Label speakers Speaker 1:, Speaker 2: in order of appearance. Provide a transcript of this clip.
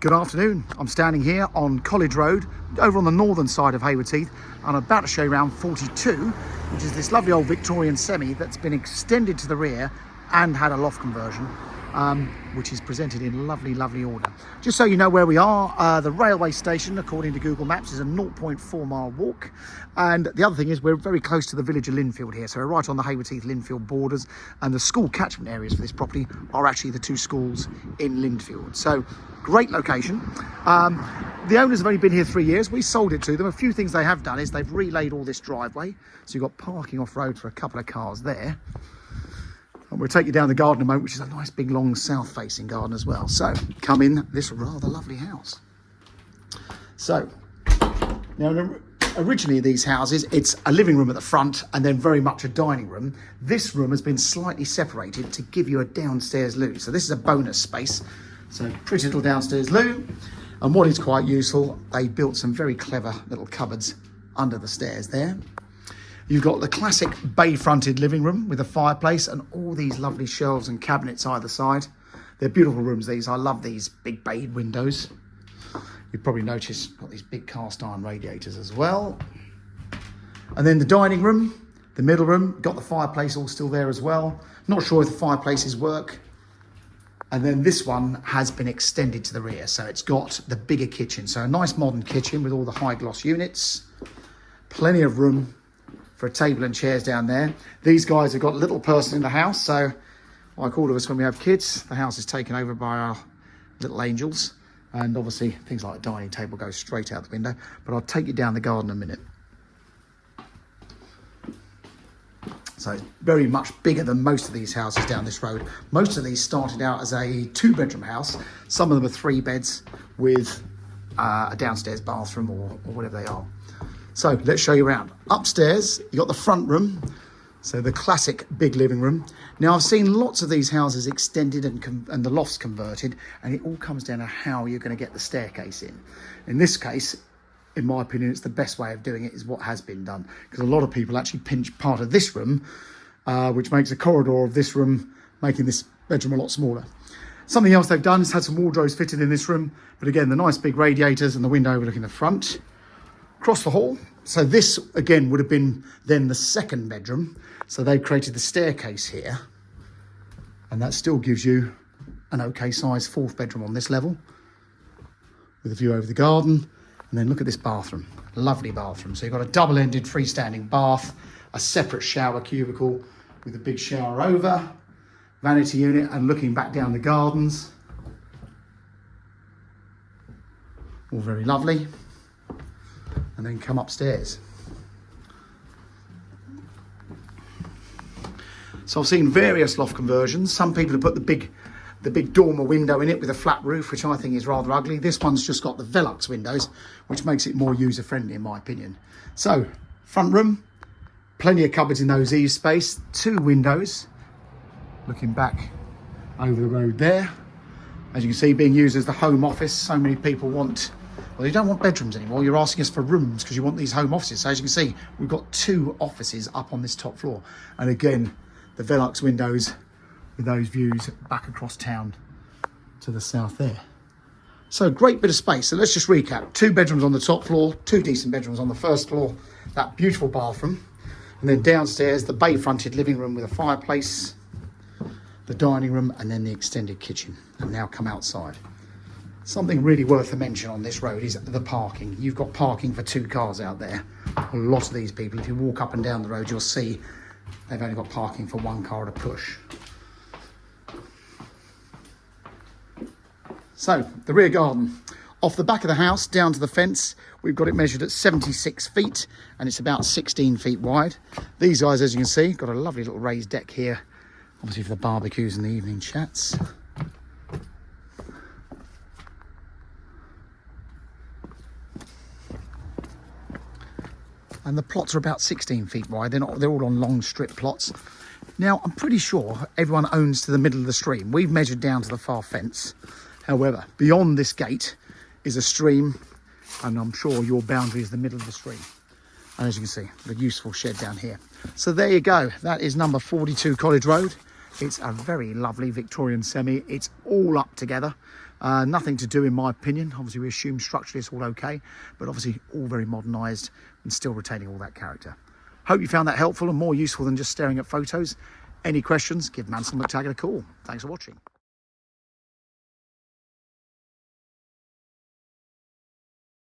Speaker 1: Good afternoon. I'm standing here on College Road, over on the northern side of Haywards Heath. I'm about to show you around 42, which is this lovely old Victorian semi that's been extended to the rear and had a loft conversion, which is presented in lovely, lovely order. Just so you know where we are, the railway station, according to Google Maps, is a 0.4 mile walk. And the other thing is we're very close to the village of Linfield here. So we're right on the Haywards Heath Linfield borders, and the school catchment areas for this property are actually the two schools in Linfield. So great location. The owners have only been here 3 years. We sold it to them. A few things they have done is they've relaid all this driveway. So you've got parking off road for a couple of cars there. And we'll take you down the garden in a moment, which is a nice big long south facing garden as well. So come in this rather lovely house. So now originally these houses, it's a living room at the front and then very much a dining room. This room has been slightly separated to give you a downstairs loo. So this is a bonus space. So pretty little downstairs loo. And what is quite useful, they built some very clever little cupboards under the stairs there. You've got the classic bay-fronted living room with a fireplace and all these lovely shelves and cabinets either side. They're beautiful rooms, these. I love these big bayed windows. You've probably noticed got these big cast iron radiators as well. And then the dining room, the middle room, got the fireplace all still there as well. Not sure if the fireplaces work. And then this one has been extended to the rear. So it's got the bigger kitchen. So a nice modern kitchen with all the high gloss units. Plenty of room for a table and chairs down there. These guys have got a little person in the house. So like all of us when we have kids, the house is taken over by our little angels. And obviously things like a dining table go straight out the window. But I'll take you down the garden in a minute. So it's very much bigger than most of these houses down this road. Most of these started out as a 2-bedroom house. Some of them are 3 beds with a downstairs bathroom or whatever they are. So let's show you around. Upstairs, you've got the front room. So the classic big living room. Now I've seen lots of these houses extended and the lofts converted, and it all comes down to how you're going to get the staircase in. In this case, in my opinion, it's the best way of doing it is what has been done, because a lot of people actually pinch part of this room, which makes a corridor of this room, making this bedroom a lot smaller. Something else they've done is had some wardrobes fitted in this room, but again, the nice big radiators and the window overlooking the front. Across the hall, so this again would have been then the 2nd bedroom. So they've created the staircase here, and that still gives you an okay size 4th bedroom on this level with a view over the garden. And then look at this bathroom, lovely bathroom. So you've got a double-ended freestanding bath, a separate shower cubicle with a big shower over, vanity unit, and looking back down the gardens. All very lovely. And then come upstairs. So I've seen various loft conversions. Some people have put the big dormer window in it with a flat roof, which I think is rather ugly. This one's just got the Velux windows, which makes it more user-friendly in my opinion. So, front room, plenty of cupboards in those eave space, 2 windows, looking back over the road there. As you can see, being used as the home office. So many people want, well, you don't want bedrooms anymore. You're asking us for rooms because you want these home offices. So as you can see, we've got 2 offices up on this top floor. And again, the Velux windows with those views back across town to the south there. So great bit of space. So let's just recap. 2 bedrooms on the top floor, 2 decent bedrooms on the 1st floor, that beautiful bathroom. And then downstairs, the bay-fronted living room with a fireplace, the dining room, and then the extended kitchen. And now come outside. Something really worth a mention on this road is the parking. You've got parking for 2 cars out there. A lot of these people, if you walk up and down the road, you'll see they've only got parking for 1 car at a push. So, the rear garden. Off the back of the house, down to the fence, we've got it measured at 76 feet, and it's about 16 feet wide. These guys, as you can see, got a lovely little raised deck here, obviously for the barbecues and the evening chats. And the plots are about 16 feet wide. They're all on long strip plots. Now, I'm pretty sure everyone owns to the middle of the stream. We've measured down to the far fence. However, beyond this gate is a stream, and I'm sure your boundary is the middle of the stream. And as you can see, the useful shed down here. So there you go. That is number 42 College Road. It's a very lovely Victorian semi. It's all up together. Nothing to do, in my opinion. Obviously, we assume structurally it's all okay, but obviously all very modernised and still retaining all that character. Hope you found that helpful and more useful than just staring at photos. Any questions, give Manson McTaggart a call. Thanks for watching.